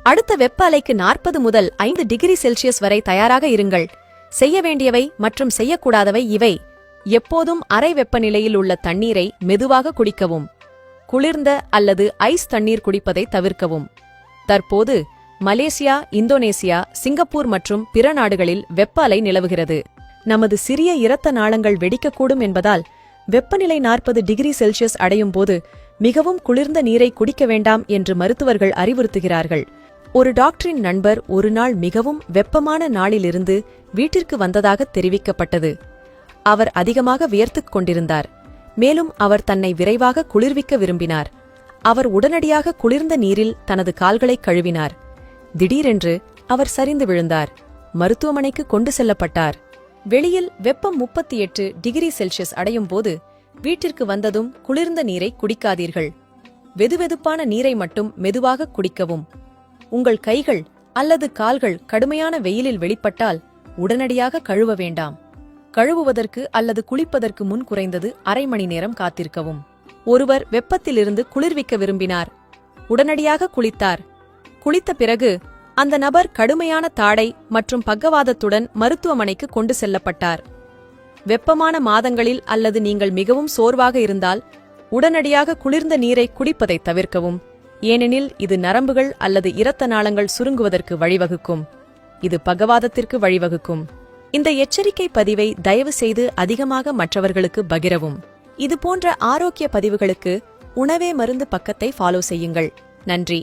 அடுத்த வெப்ப அலைக்கு 40 முதல் 5 டிகிரி செல்சியஸ் வரை தயாராக இருங்கள். செய்ய வேண்டியவை மற்றும் செய்யக்கூடாதவை இவை. எப்போதும் அறை வெப்பநிலையில் உள்ள தண்ணீரை மெதுவாக குடிக்கவும். குளிர்ந்த அல்லது ஐஸ் தண்ணீர் குடிப்பதை தவிர்க்கவும். தற்போது மலேசியா, இந்தோனேசியா, சிங்கப்பூர் மற்றும் பிற நாடுகளில் வெப்ப அலை நிலவுகிறது. நமது சிறிய இரத்த நாளங்கள் வெடிக்கக்கூடும் என்பதால் வெப்பநிலை 40 டிகிரி செல்சியஸ் அடையும் போது மிகவும் குளிர்ந்த நீரை குடிக்க வேண்டாம் என்று மருத்துவர்கள் அறிவுறுத்துகிறார்கள். ஒரு டாக்டரின் நண்பர் ஒரு நாள் மிகவும் வெப்பமான நாளிலிருந்து வீட்டிற்கு வந்ததாக தெரிவிக்கப்பட்டது. அவர் அதிகமாக வியர்த்துக் கொண்டிருந்தார். மேலும் அவர் தன்னை விரைவாக குளிர்விக்க விரும்பினார். அவர் உடனடியாக குளிர்ந்த நீரில் தனது கால்களை கழுவினார். திடீரென்று அவர் சரிந்து விழுந்தார். மருத்துவமனைக்கு கொண்டு செல்லப்பட்டார். வெளியில் வெப்பம் 38 டிகிரி செல்சியஸ் அடையும் போது வீட்டிற்கு வந்ததும் குளிர்ந்த நீரை குடிக்காதீர்கள். வெதுவெதுப்பான நீரை மட்டும் மெதுவாக குடிக்கவும். உங்கள் கைகள் அல்லது கால்கள் கடுமையான வெயிலில் வெளிப்பட்டால் உடனடியாக கழுவ வேண்டாம். கழுவுவதற்கு அல்லது குளிப்பதற்கு முன் குறைந்தது அரை மணி நேரம் காத்திருக்கவும். ஒருவர் வெப்பத்திலிருந்து குளிர்விக்க விரும்பினார். உடனடியாக குளித்தார். குளித்த பிறகு அந்த நபர் கடுமையான தாடை மற்றும் பக்கவாதத்துடன் மருத்துவமனைக்கு கொண்டு செல்லப்பட்டார். வெப்பமான மாதங்களில் அல்லது நீங்கள் மிகவும் சோர்வாக இருந்தால் உடனடியாக குளிர்ந்த நீரை குடிப்பதை தவிர்க்கவும். ஏனெனில் இது நரம்புகள் அல்லது இரத்த நாளங்கள் சுருங்குவதற்கு வழிவகுக்கும். இது பக்கவாதத்திற்கு வழிவகுக்கும். இந்த எச்சரிக்கை பதிவை தயவு செய்து அதிகமாக மற்றவர்களுக்கு பகிரவும். இதுபோன்ற ஆரோக்கிய பதிவுகளுக்கு உணவே மருந்து பக்கத்தை ஃபாலோ செய்யுங்கள். நன்றி.